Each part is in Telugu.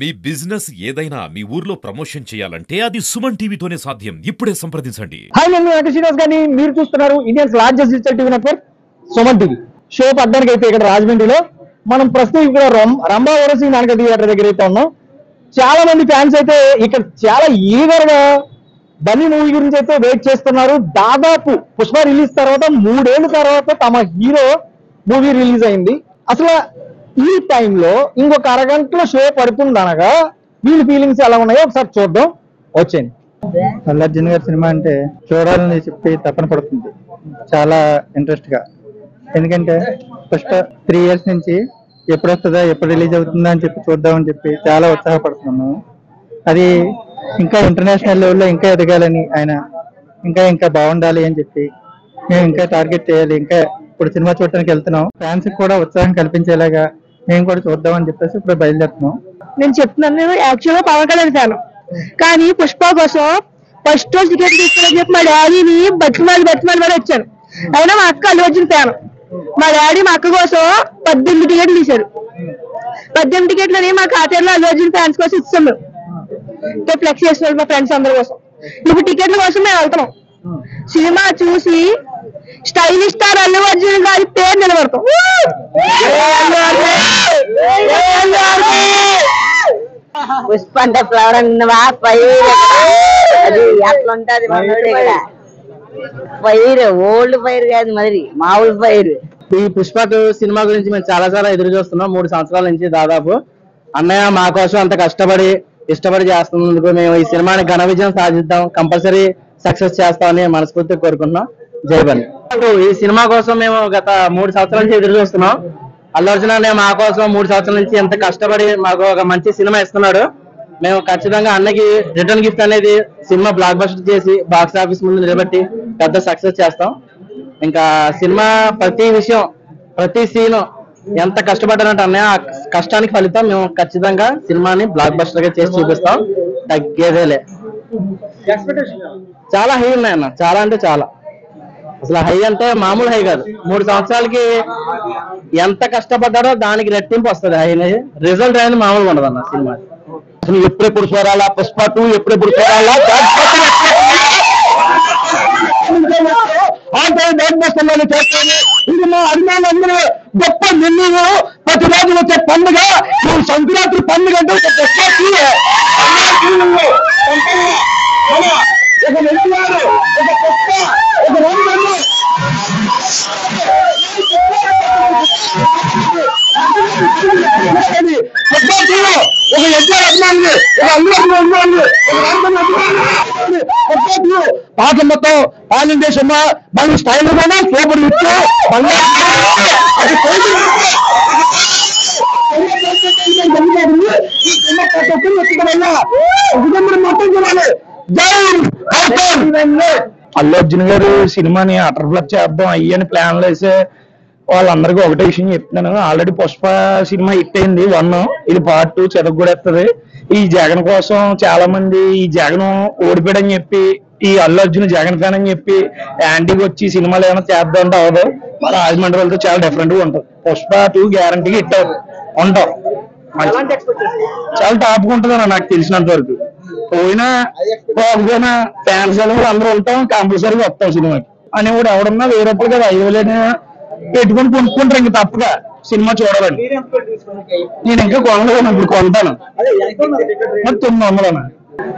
మీ బిజినెస్ ఏదైనా మీ ఊర్లో ప్రమోషన్ చేయాలంటే అది సుమన్ టీవీతోనే సాధ్యం. ఇప్పుడే సంప్రదించండి. హాయ్, నేను శ్రీనివాస్ గారిని. మీరు చూస్తున్నారు Indians largest digital TV network Suman TV. Show పడ్డానికి అయితే ఇక్కడ రాజమండ్రిలో మనం ప్రస్తుతం ఇక్కడ రంభా ఓరసి నాటక థియేటర్ దగ్గర అయితే ఉన్నాం. చాలా మంది ఫ్యాన్స్ అయితే ఇక్కడ చాలా ఈగర్ గా బన్నీ మూవీ గురించి అయితే వెయిట్ చేస్తున్నారు. దాదాపు పుష్ప రిలీజ్ తర్వాత 3 ఏళ్ల తర్వాత తమ హీరో మూవీ రిలీజ్ అయింది. అసలు ఈ టైంలో ఇంకొక అరగంటలో షో పడుతుందనగా వీళ్ళ ఫీలింగ్స్ ఎలా ఉన్నాయో ఒకసారి చూద్దాం. వచ్చేయండి. అల్లు అర్జున్ గారి సినిమా అంటే చూడాలని చెప్పి తపన పడుతుంది చాలా ఇంట్రెస్ట్ గా. ఎందుకంటే ఫస్ట్ 3 ఇయర్స్ నుంచి ఎప్పుడు వస్తుందా, ఎప్పుడు రిలీజ్ అవుతుందా అని చెప్పి చూద్దామని చెప్పి చాలా ఉత్సాహపడుతున్నాము. అది ఇంకా ఇంటర్నేషనల్ లెవెల్లో ఇంకా ఎదగాలని, ఆయన ఇంకా ఇంకా బాగుండాలి అని చెప్పి మేము ఇంకా టార్గెట్ చేయాలి. ఇంకా ఇప్పుడు సినిమా చూడటానికి వెళ్తున్నాం. ఫ్యాన్స్ కూడా ఉత్సాహం కల్పించేలాగా మేము కూడా చూద్దామని చెప్పేసి ఇప్పుడు బయలుదేరుతున్నాం. నేను చెప్తున్నాను, నేను యాక్చువల్ గా పవన్ కళ్యాణ్ ఫ్యాను, కానీ పుష్ప కోసం ఫస్ట్ రోజు టికెట్ తీసుకోవాలని చెప్పి మా డాడీని బతిమాలి కూడా వచ్చాను. అయినా మా అక్క అల్లు అర్జున్ ఫ్యాన్. మా డాడీ మా అక్క కోసం 18 టికెట్లు తీశారు. 18 టికెట్లని మా ఖాతాలో అల్లు అర్జున్ ఫ్యాన్స్ కోసం ఇస్తాం. మేము ఫ్లెక్స్ చేస్తున్నాం మా ఫ్రెండ్స్ అందరి కోసం. ఇప్పుడు టికెట్ల కోసం మేము వెళ్తున్నాం. సినిమా చూసి స్టైలిష్ స్టార్ అల్లు అర్జున్ గారి పేరు నిలబడతాం. పుష్ప అంటే ఫ్లవర్ అన్నవా పైరు, అది అట్లా ఉంటది. మనోడు ఇక్కడ పైరు, ఓల్డ్ పైరు కాదు, మరి మామూలు పైరు. ఈ పుష్ప సినిమా గురించి మేము చాలా ఎదురు చూస్తున్నాం 3 సంవత్సరాల నుంచి. దాదాపు అన్నయ్య మా కోసం అంత కష్టపడి ఇష్టపడి చేస్తున్నందుకు మేము ఈ సినిమాని ఘన విజయం సాధిద్దాం, కంపల్సరీ సక్సెస్ చేస్తామని మనస్ఫూర్తిగా కోరుకుంటున్నాం. జై బన్నీ. ఈ సినిమా కోసం మేము గత 3 సంవత్సరాల నుంచి ఎదురు చూస్తున్నాం. అల్లు అర్జున్ అన్నయ్య మా కోసం 3 సంవత్సరాల నుంచి ఎంత కష్టపడి మాకు ఒక మంచి సినిమా ఇస్తున్నాడు. మేము ఖచ్చితంగా అన్నకి రిటర్న్ గిఫ్ట్ అనేది సినిమా బ్లాక్ బస్టర్ చేసి బాక్స్ ఆఫీస్ ముందు నిలబెట్టి పెద్ద సక్సెస్ చేస్తాం. ఇంకా సినిమా ప్రతి విషయం, ప్రతి సీను ఎంత కష్టపడ్డారంటే అన్నయ్య ఆ కష్టానికి ఫలితం మేము ఖచ్చితంగా సినిమాని బ్లాక్ బస్టర్ గా చేసి చూపిస్తాం. తగ్గేదేలే. చాలా హై ఉన్నాయి అన్న, చాలా అంటే చాలా. అసలు హై అంటే మామూలు హై కాదు. 3 సంవత్సరాలకి ఎంత కష్టపడ్డారో దానికి రెట్టింపు వస్తుంది. హై రిజల్ట్ అనేది మామూలుగా ఉండదు అన్న సినిమా. అసలు ఎప్పుడెప్పుడు చూడాలా పుష్ప 2, ఎప్పుడెప్పుడు చూడాలా ఇది మా అభిమానులందరూ గొప్ప నిర్ణయం. ప్రతి రోజు వచ్చే పండుగ సంక్రాంతి పండుగ అంటే పాట మొత్తం ఆల్ ఇండియా సినిమా మన style super hit. Allu Arjun గారు సినిమాని అటర్ ఫ్లప్ చేద్దాం అయ్యని ప్లాన్లు వేసే వాళ్ళందరికీ ఒకటే విషయం చెప్తున్నాను. ఆల్రెడీ పుష్ప సినిమా హిట్ అయింది 1, ఇది పార్ట్ 2 చెదగొడేస్తుంది. ఈ జగన్ కోసం చాలా మంది ఈ జగన్ ఓడిపోయాడని చెప్పి, ఈ అల్లు అర్జున్ జగన్ ఫ్యాన్ అని చెప్పి యాంటీకి వచ్చి సినిమాలు ఏమైనా చేద్దాం అంటే అవదు. మన రాజమండ్రి వాళ్ళతో చాలా డిఫరెంట్ గా ఉంటుంది. పుష్ప 2 గ్యారంటీగా హిట్ ఉంటాం. చాలా టాప్ ఉంటుంది అన్న నాకు తెలిసినంత వరకు. పోయినా పోకపోయినా ఫ్యాన్స్ అందరూ ఉంటాం, కంపల్సరీగా వస్తాం సినిమాకి అని కూడా. ఎవడన్నా వేరే కదా 5,000 పెట్టుకొని కొనుక్కుంటారు ఇంక తప్పగా సినిమా చూడాలని. నేను ఇంకా కొనలేదు, ఇప్పుడు కొంటాను. 900.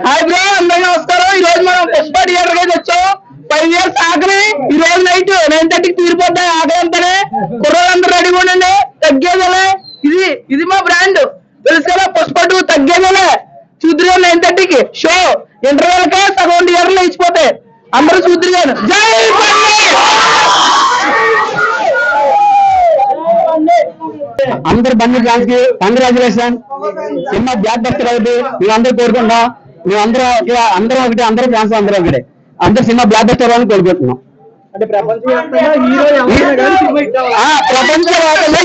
హాయ్ బ్రో, అందరికీ నమస్కారం. ఈ రోజు మనం పుష్ప థియేటర్ అయితే వచ్చాం. 5 ఇయర్స్ ఆకలి ఈ రోజు నైట్ 9:30కి తీరిపోతాయి. ఆకలి అంతానే కుర్రోళ్ళందరూ రెడీగా ఉండండి. తగ్గేదలే, ఇది మా బ్రాండ్ తెలుసు కదా. పుష్ప 2 తగ్గేదలే. చూద్దరు 9:30కి షో. ఇంటర్వెల్ కే సగం థియేటర్లు ఇచ్చిపోతాయి. అందరూ చూద్దరు గారు. జై అందరు బన్నీ ఫ్యాన్స్ కి కంగ్రాచులేషన్. సినిమా బ్లాక్ బస్టర్ అవుతుంది. మేమందరూ కోరుకుంటాం. మేమందరం ఒకటి, అందరూ ఫ్యాన్స్ అందరూ ఒకటే. అందరు సినిమా బ్లాక్ బస్టర్ అని కోరుకుంటున్నాం. ప్రపంచవ్యాప్తంగా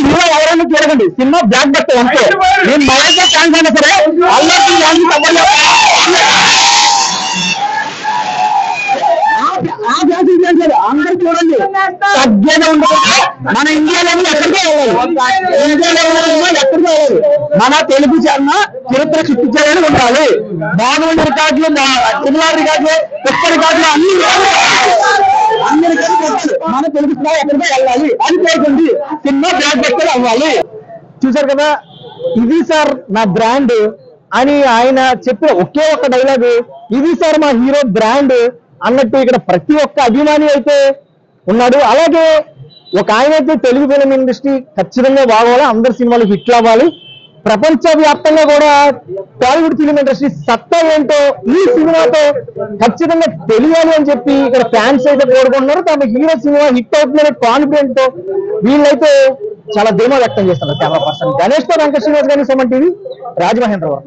హీరో ఎవరైనా చూడకండి, సినిమా బ్లాక్ బస్టర్ అంతే. నేను మహేష్ ఫ్యాన్స్ అయినా సరే అల్లు ఆ అందరూ చూడండి తగ్గేది ఉండదు. మన ఇండియాలో ఎక్కడికే వెళ్ళాలి, ఇండియాలో ఎక్కడికే వెళ్ళాలి. మన తెలుగు జన్మ చరిత్ర సృష్టించాలని ఉండాలి. బాగుండి రికార్డులు, సిమిలర్ రికార్డులు, కొత్త రికార్డులు అన్ని మన తెలుగు సినిమా ఎక్కడికే వెళ్ళాలి. అది పేరుంది సినిమా బ్లాక్ బస్టర్ అవ్వాలి. చూసారు కదా, ఇది సార్ నా బ్రాండ్ అని ఆయన చెప్పిన ఒకే ఒక్క డైలాగు, ఇది సార్ మా హీరో బ్రాండ్ అన్నట్టు ఇక్కడ ప్రతి ఒక్క అభిమాని అయితే ఉన్నాడు. అలాగే ఒక ఆయన అయితే తెలుగు ఫిలిం ఇండస్ట్రీ ఖచ్చితంగా బాగోవాలి, అందరి సినిమాలు హిట్లు అవ్వాలి, ప్రపంచ వ్యాప్తంగా కూడా టాలీవుడ్ ఫిలిం ఇండస్ట్రీ సత్తా ఏంటో ఈ సినిమాతో ఖచ్చితంగా తెలియాలి అని చెప్పి ఇక్కడ ఫ్యాన్స్ అయితే కోరుకుంటున్నారు. తమ హీరో సినిమా హిట్ అవుతుందనే కాన్ఫిడెంట్ తో వీళ్ళైతే చాలా ధీమా వ్యక్తం చేస్తున్నారు. కెమెరా పర్సన్ గణేష్ తో వెంకట శ్రీనివాస్ గారిని, సుమన్ టీవీ, రాజమహేంద్రవరం.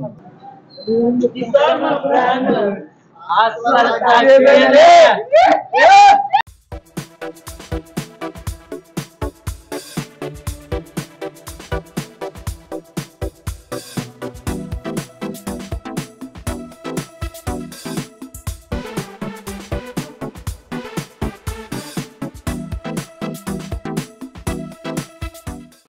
Yeah.